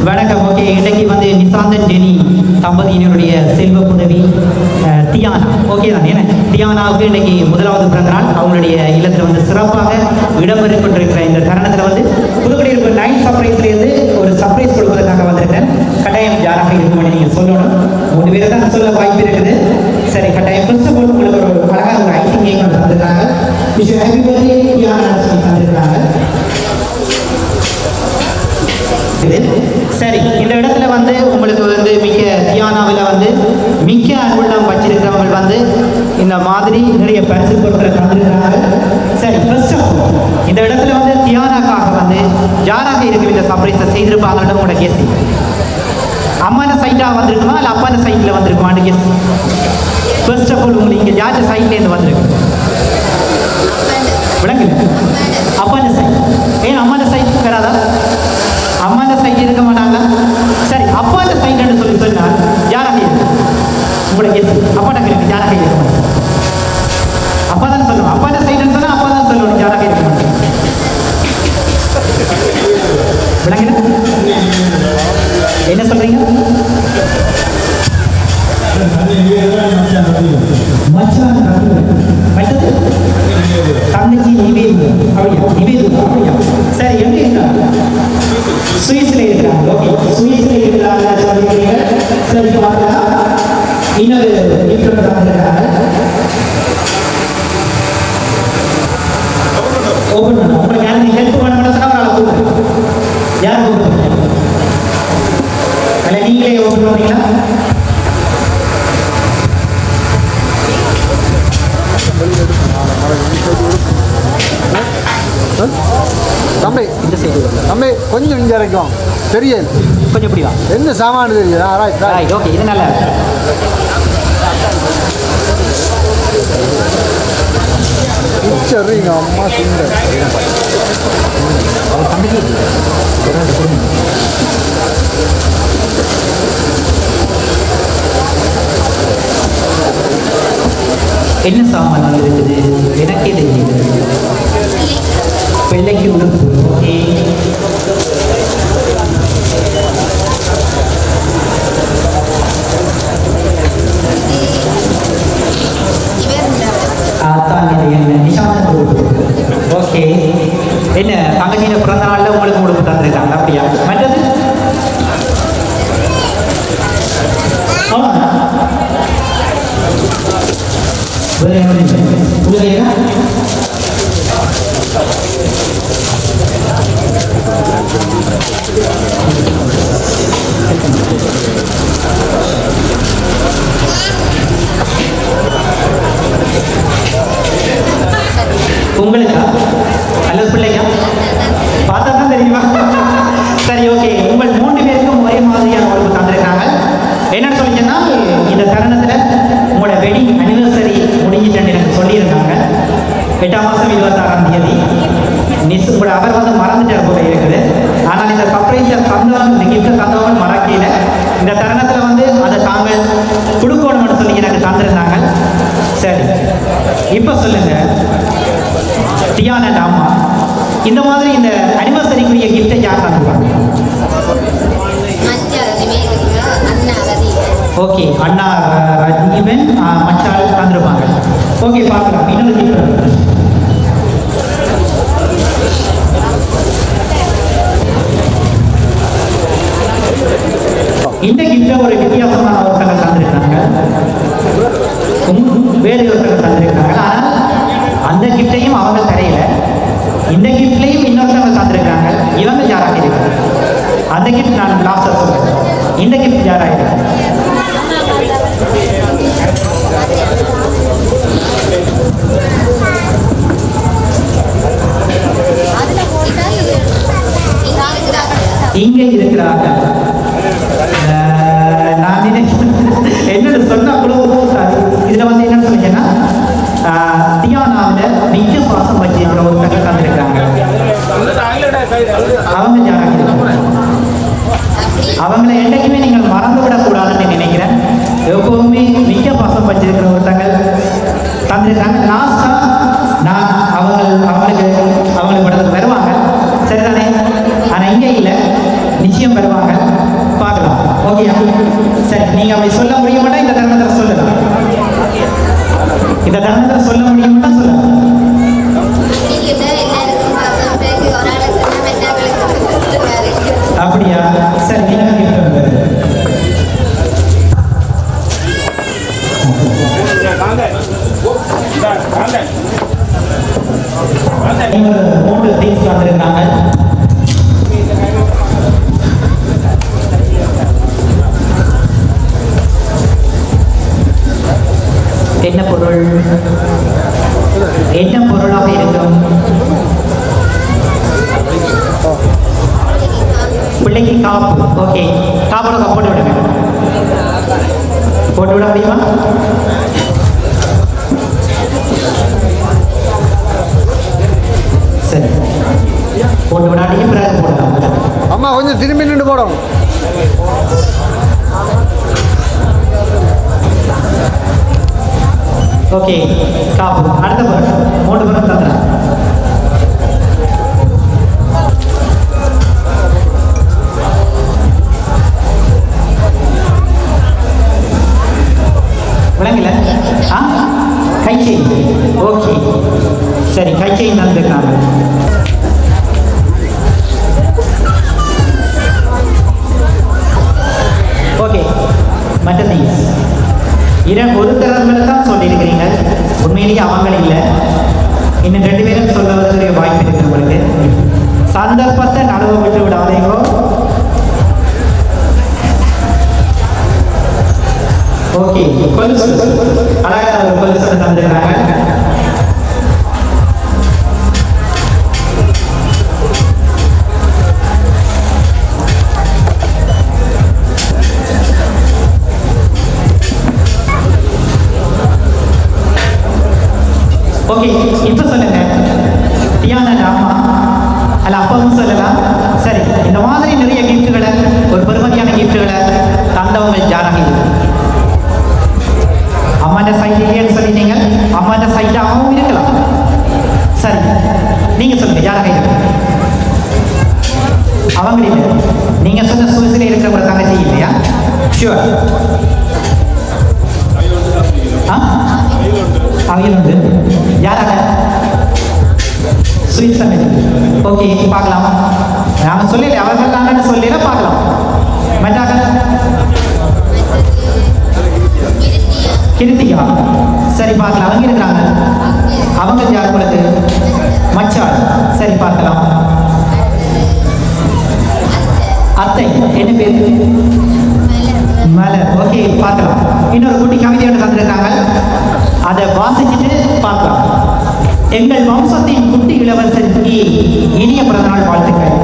வணக்கம். ஓகே, இன்றைக்கு வந்து நிசாந்தன் ஜெனி தம்பதியினருடைய செல்வ புதவி தியானா. ஓகே தான், ஏன்னா தியானாவுக்கு இன்றைக்கி முதலாவது பிறந்த நாள். அவங்களுடைய இல்லத்தில் வந்து சிறப்பாக இடம்பெற்று கொண்டிருக்கிற இந்த தருணத்தில் வந்து புதுக்குடியிருப்பு 9 சர்ப்ரைஸ்லேருந்து ஒரு சர்ப்ரைஸ் கொடுப்பதற்காக வந்திருக்கேன். கட்டாயம் யாராக இருக்கும்னு நீங்கள் சொல்லணும். 3 பேரை தான் சொல்ல வாய்ப்பு இருக்குது. சரி, கட்டாயம் ஃபர்ஸ்ட் ஆஃப் ஆல் உங்களுக்கு ஒரு அழகாக ஒரு ஐசிங் கேக் வந்து தந்துருக்காங்க. விஷ் ஹாப்பி பர்த்டே தியானா தந்துருக்காங்க. சரி, இந்த இடத்துல வந்து உங்களுக்கு வந்து மிக்க தியானாவில் வந்து மிக்க அன்புள்ளம் வச்சிருக்கிறவங்க வந்து இந்த மாதிரி நிறைய பரிசு பொருட்களை தந்துருக்கிறாங்க. சரி, ஃபர்ஸ்ட் ஆஃப் ஆல் இந்த இடத்துல வந்து தியானாக்காக வந்து யாராக இருக்கிற இந்த சர்ப்ரைஸை செய்திருப்பாங்கன்னு உங்களோட கேஸ். அம்மான சைட்டாக வந்திருக்குமா இல்லை அப்பான சைட்டில் வந்திருக்குமான்னு கேஸ். ஃபர்ஸ்ட் ஆஃப் ஆல் உங்களுக்கு இங்கே யார்ட்ட சைட்லேருந்து வந்திருக்கு விளங்குங்க? அப்பான சைட். ஏன் அம்மான சைட் வராதா? அம்மாண்ட சைட் இருக்க மாட்டாங்க. சரி, அப்பாண்ட சைட்னு சொல்லி சொன்னால் யாராக இருக்கு உங்களோட கேஸ்? அப்பாட்ட இருக்கு, யாராக இருக்க மாட்டாங்க. அப்பா தான் சொல்லணும். அப்பாண்ட சைட்னு சொன்னால் அப்பா தான் சொல்லணும், யாராக இருக்க மாட்டாங்க. விளங்குது? என்ன சொல்றீங்க? தங்கச்சி நிவேது. அப்படியா? நிவேது. அப்படியா? சரி, எங்க இருக்காங்க? சுவிஸ்ல இருக்கிறாங்க. ஓகே, சுவிஸ்ல இருக்கிறாங்க சொல்றீங்க. சரி, பார்க்கலாம். இன்னொரு கிஃப்ட் தந்திருக்காங்க. ஓபன் பண்ணு. உங்களுக்கு யாரும் ஹெல்ப் பண்ண சொன்னா அவரால் கூப்பிடுங்க. யார் கூப்பிடுங்க? அல்ல நீங்களே ஓபன் பண்ணுறீங்களா? தம்பி இந்த சைடு தம்பி கொஞ்சம் இங்கே இறக்கும். பெரிய கொஞ்சம் எப்படியா என்ன சாமான் தெரியுது? ரைட். ஓகே, இது நல்லா சரிங்க. அம்மா சுந்தர் என்ன சாமான் வந்து இருக்குது எனக்கே தெரியுது. பிள்ளைக்கு உடுப்பு. Okay, okay. என்ன தங்கச்சியில பிறந்த நாளில் உங்களுக்கு உடுப்பு தந்துருக்காங்க? அப்படியா? மற்றது உங்களுக்கா அல்லது பிள்ளையா? பார்த்தா தான் தெரியுமா? சரி, ஓகே. உங்கள் 3 பேருக்கும் ஒரே மாதிரியான உழைப்பு தந்திருக்காங்க. என்னன்னு சொல்லிங்கன்னா, இந்த தருணத்தில் உங்களோட வெட்டிங் அனிவர்சரி முடிஞ்சிட்டு எனக்கு சொல்லியிருந்தாங்க. 8ஆம் மாதம் 26ஆம் தேதி. கூட அவர் வந்து மறந்துட்டார் போல இருக்குது. ஆனால் இந்த சர்ப்ரைஸை தந்தவன், இந்த கிஃப்ட்டை தந்தவன் மறக்கையில் இந்த தருணத்தில் வந்து அதை தாங்கள் கொடுக்கணும்னு சொல்லி எனக்கு தந்திருந்தாங்க. சரி, இப்போ சொல்லுங்க தியானா அம்மா, இந்த மாதிரி இந்த அனிவர்சரிக்குரிய கிஃப்ட்டை யார் தந்துருவாங்க? ஓகே, அண்ணா ரஜீவன் மச்சால் தந்துருப்பாங்க. ஓகே, பார்க்கலாம். இன்னொரு கிஃப்ட் இந்த கிஃப்ட்டை ஒரு வித்தியாசமான ஒருத்தங்க தந்திருக்காங்க, வேறு ஒருத்தங்க தந்திருக்காங்க. ஆனால் அந்த கிஃப்டையும் அவங்க தரையில, இந்த கிஃப்ட்லையும் இன்னொருத்தவங்க தந்திருக்காங்க. இவங்க யாராக இருக்கு? அந்த கிஃப்ட் நான் லாஸ்டாக சொல்றேன். இந்த கிஃப்ட் யாராக இருக்கு? இங்கே இருக்கிறாங்க. நான் என்னோட சொன்ன குழு இதில் வந்து என்ன சொன்னீங்கன்னா, தியானாவில் மிக்க பாசம் வச்சிருக்கிற ஒரு தகவல் தந்திருக்காங்க. அவங்க யாராக? அவங்களை என்றைக்குமே நீங்கள் மறந்து விடக்கூடாதுன்னு நினைக்கிறேன். எப்பவுமே மிக்க பாசம் வச்சிருக்கிற ஒரு தகவல் தந்திருக்காங்க. லாஸ்டா நான் அவங்களுக்கு படத்துக்கு வருவாங்க, சரிதானே? ஆனால் இங்கே இல்லை, நிச்சயம் வருவாங்க, பார்க்கலாம். ஓகே, சரி. நீங்கள் அப்படி சொல்ல முடிய மாட்டா இந்த தருணத்தில் சொல்லலாம். இந்த தருணத்தில் சொல்ல முடிய மாட்டா சொல்லலாம். அப்படியா? சரி, நீங்கள் மூன்று திங்ஸ் வந்திருக்காங்க. என்ன பொருள்? என்ன பொருளாக இருக்கும்? பிள்ளைக்கு காப்பு. ஓகே, காப்போட போட்டு விடுங்க. போட்டு விட முடியுமா? சரி, போட்டு விடாட்டியும் பிறகு போடலாம். அம்மா கொஞ்சம் திரும்பி நின்று போடும். ஓகே, காப்பு. அடுத்த பொருள் 3 பொருள் தந்துடுறேன். விளங்கல? கைச்சை. ஓகே, சரி, கைச்சை தந்துருக்காங்க. ஓகே, மற்ற திங்ஸ் ஒரு தரத்தில் தான் சொல்லியிருக்கிறீங்க. உண்மையிலேயே அவங்க இல்லை, இன்னும் 2 பேரும் சொல்லுவதற்கு வாய்ப்பு இருக்கு உங்களுக்கு. சந்தர்ப்பத்தை நடுவ விட்டு விடாதீங்கோ. ஓகே, கொலுசு. அழகான ஒரு கொலுசு தந்துருக்காங்க. ஓகே, இப்போ சொல்லுங்க தியானா அம்மா அல்ல அப்பாவும் சொல்லலாம். சரி, இந்த மாதிரி நிறைய கிஃப்ட்டுகளை, ஒரு பெருமதியான கிஃப்ட்டுகளை தந்தவங்க யாராக இருக்கு? அம்மாண்ட சைட் இல்லைன்னு சொல்லிட்டீங்க. அம்மாண்ட சைட்டாகவும் இருக்கலாம். சரி, நீங்க சொல்லுங்க யாராக இருக்கு? அவங்க இல்லை. நீங்க சொன்ன சுவிசில் இருக்கிற ஒரு தங்கச்சி இல்லையா? ஷுவர். அவையில் உண்டு. யாராக? சுவிஸ் தமிழ். ஓகே, பார்க்கலாம். நாங்கள் சொல்லல, அவர்கள் தாங்கன்னு சொல்லல, பார்க்கலாம். மற்றாக கிருத்திகா. சரி, பார்க்கலாம். அவங்க இருக்கிறாங்க. அவங்க யார் உங்களுக்கு? மச்சாள். சரி, பார்க்கலாம். அத்தை என்ன பேர்? மலர். ஓகே, பார்க்கலாம். இன்னொரு குட்டி கவிதையோடு தந்திருக்காங்க, அதை வாசிச்சுட்டு பார்க்கலாம். எங்கள் வம்சத்தின் குட்டி இளவரசருக்கு இனிய பிறந்தநாள் வாழ்த்துக்கள்.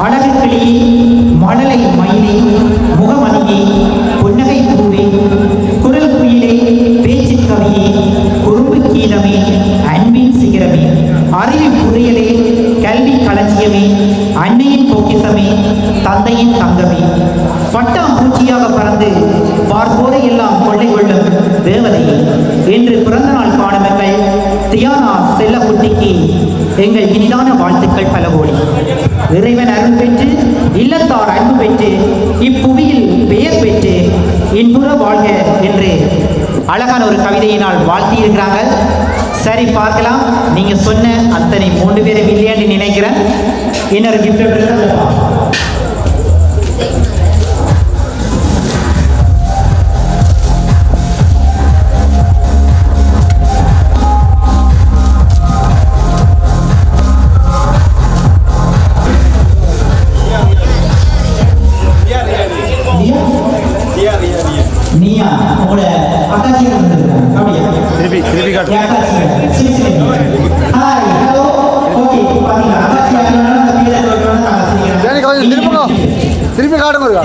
அழகு கிளியே, மழலை மயிலே, முகமணியே, புன்னகை பூவே, குரல் குயிலே, பேச்சு கவியே, குறும்பு கீதமே, அன்பின் சிகரமே, அறிவின் புதையலே, கல்வி களஞ்சியமே, அன்னையின் பொக்கிசமே, தந்தையின் தங்கமே, பட்டாம் பூச்சியாக பறந்து பார்ப்போரை எல்லாம் கொள்ளை கொள்ளும் தேவதையே, என்று பிறந்த நாள் காணும் எங்கள் தியானா செல்லக்குட்டிக்கு எங்கள் இனிதான வாழ்த்துக்கள் பல கோடி. இறைவன் அருள் பெற்று இல்லத்தார் அன்பு பெற்று இப்புவியில் பெயர் பெற்று இன்புற வாழ்க என்று அழகான ஒரு கவிதையினால் வாழ்த்தி இருக்கிறாங்க. சரி, பார்க்கலாம். நீங்க சொன்ன அத்தனை 3 பேரும் இல்லையான்னு நினைக்கிறேன். இன்னொரு கிஃப்ட் நீயா உங்களோட அக்காச்சியா அப்படியா? திருப்பி காட்டு. Hi, hello. ஓகே, பாத்தீங்களா? அக்காச்சியா அந்த பேரை சொல்றோம்னா நான் சிரிக்கிறேன். எனக்கு கொஞ்சம் திருப்பி காட்டுங்க இருக்கா.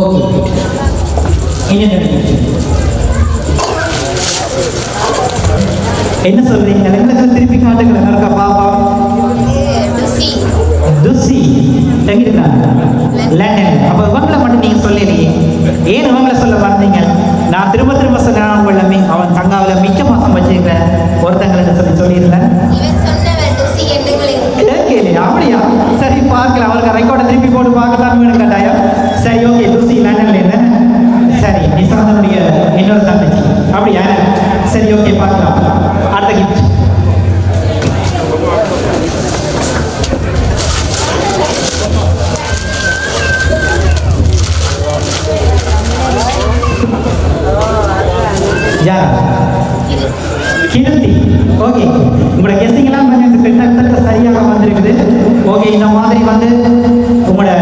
ஓகே, என்ன சொல்றீங்க? எங்களுக்கு திருப்பி காட்டுங்களேன். இருக்கா பாப்பா? துசி தங்கிருக்காங்க லண்டன். அப்போ இவங்களை மட்டும் நீங்க சொல்லலையே, ஏன் இவங்களை சொல்ல வந்தீங்க? நான் திரும்ப திரும்ப சொன்னேன் உங்களை அவன் தங்காவில் மிக்க மாசம் வச்சிருக்கிற ஒருத்தங்களை சொல்லியிருந்தேன். கேட்கலையா? அப்படியா? சரி, பார்க்கலாம். அவருக்கு ரெக்கார்டை திருப்பி போட்டு பார்க்கத்தான் வேணும் கட்டாயம். சரி, ஓகே. துசி லண்டன்ல என்ன? சரி, நிசாந்தனுடைய இன்னொரு தங்கச்சி. அப்படியா? சரி, ஓகே, பார்க்கலாம். அடுத்த கிஃப்ட். கிருத்தி. ஓகே, உங்களோட கெஸ்டிங்லாம் கொஞ்சம் கிட்டத்தட்ட சரியாக வந்திருக்குது. ஓகே, இந்த மாதிரி வந்து உங்களோட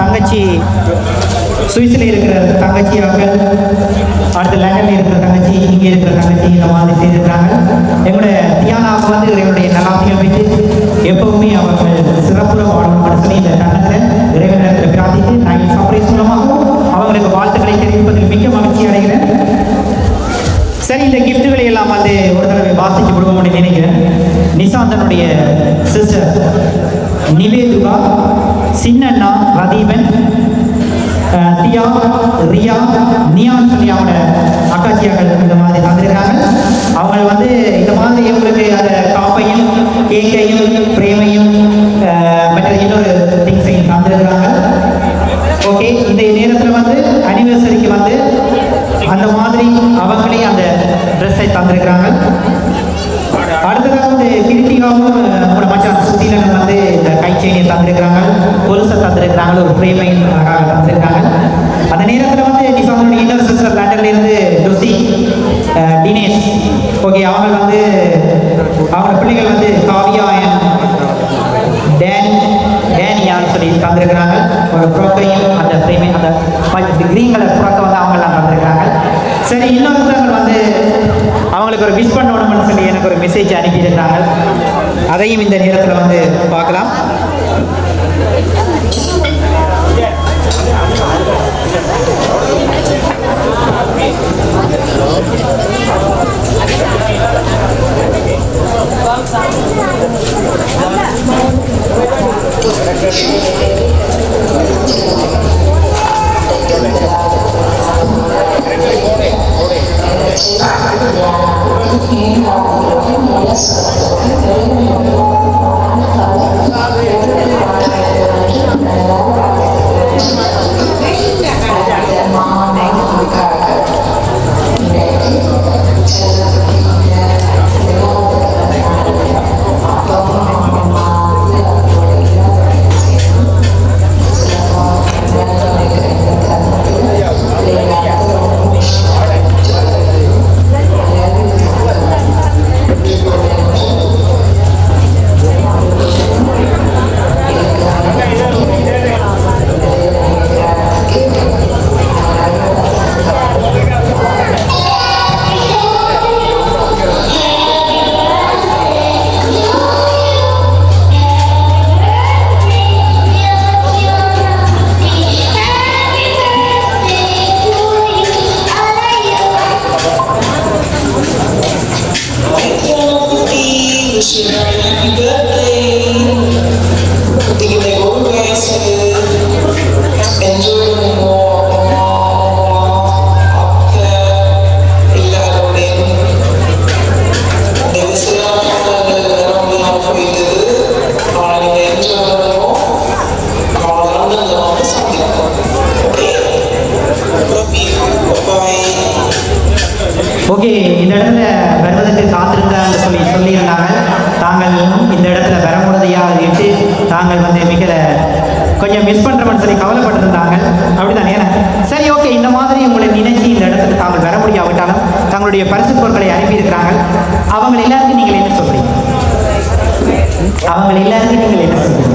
தங்கச்சி சுவிஸில் இருக்கிற தங்கச்சியாக்கள், அடுத்து லண்டனில் இருக்கிற தங்கச்சி, இங்கே இருக்கிற தங்கச்சி இந்த மாதிரி செய்திருக்கிறாங்க. எங்களோட தியானாவுக்கு வந்து இவருடைய நலாசிகள் விட்டு எப்பவுமே அவர்கள் சிறப்புற வாழணும்னு சொல்லி இந்த தருணத்தில் இறைவனிடத்தில் பிரார்த்தித்து நான் சர்ப்ரைஸ் மூலமாகவும் அவங்களுக்கு வாழ்த்துக்களை தெரிவிப்பதில் மிக்க மகிழ்ச்சி அடைகிறேன். சரி, இந்த கிஃப்ட்டுகளை எல்லாம் வந்து ஒரு தடவை வாசிக்க விடுவோம் நினைக்கிறேன். நிசாந்தனுடைய சிஸ்டர் நிவேதுகா, சின்னண்ணா ரதீபன், தியா, ரியா, நியான்னு சொல்லி அவங்களோட அக்காச்சியாக்கள் இந்த மாதிரி தந்திருக்காங்க. அவங்க வந்து இந்த மாதிரி எங்களுக்கு அந்த காப்பையும் கேக்கையும் பிரேமையும் மற்ற இன்னொரு திங்ஸையும் தந்திருக்கிறாங்க. ஓகே, இந்த நேரத்தில் வந்து அனிவர்சரிக்கு வந்து அந்த மாதிரி அவங்களே அந்த ட்ரெஸ்ஸை தந்திருக்கிறாங்க. அடுத்ததாக வந்து கிருத்திகாவும் உங்களோட மச்சான் சுசீலன் வந்து இந்த கைச்செயினை தந்திருக்கிறாங்க, கொலுசை தந்திருக்கிறாங்க, ஒரு ஃப்ரேமையும் தந்திருக்காங்க. அந்த நேரத்தில் வந்து நிசாந்தனுடைய இன்னொரு சிஸ்டர் லண்டன்லேருந்து லுசி, தினேஷ், ஓகே, அவங்க வந்து அவங்க பிள்ளைகள் வந்து காவியா டேனியான்னு சொல்லி தந்திருக்கிறாங்க. ஒரு ஃப்ராக்கையும் அந்த ஃப்ரேமையும் அந்த கிரீன் கலர் ஃப்ராக்கை வந்து அவங்கெல்லாம் தந்திருக்கிறாங்க. சரி, இன்னொருத்தவங்க வந்து அவங்களுக்கு ஒரு விஷ் பண்ணணும்னு சொல்லி எனக்கு ஒரு மெசேஜ் அனுப்பியிருக்கிறாங்க. அதையும் இந்த நேரத்தில் வந்து பார்க்கலாம். ஓகே, இந்த இடத்துல வருவதற்கு காத்திருந்தான்னு சொல்லியிருந்தாங்க. தாங்கள் இந்த இடத்துல வர முடியாதையா இட்டு தாங்கள் வந்து மிக கொஞ்சம் மிஸ் பண்ணுறோம்னு சொல்லி கவலைப்பட்டிருந்தாங்க. அப்படிதான் ஏன்னா சரி, ஓகே. இந்த மாதிரி உங்களை நினைச்சு இந்த இடத்துக்கு தாங்கள் வர முடியாவிட்டாலும் தங்களுடைய பரிசு பொருட்களை அனுப்பியிருக்கிறாங்க. அவங்க எல்லாருக்கும் நீங்கள் என்ன சொல்றீங்க? அவங்க எல்லாருக்கும் நீங்கள் என்ன சொல்றீங்க?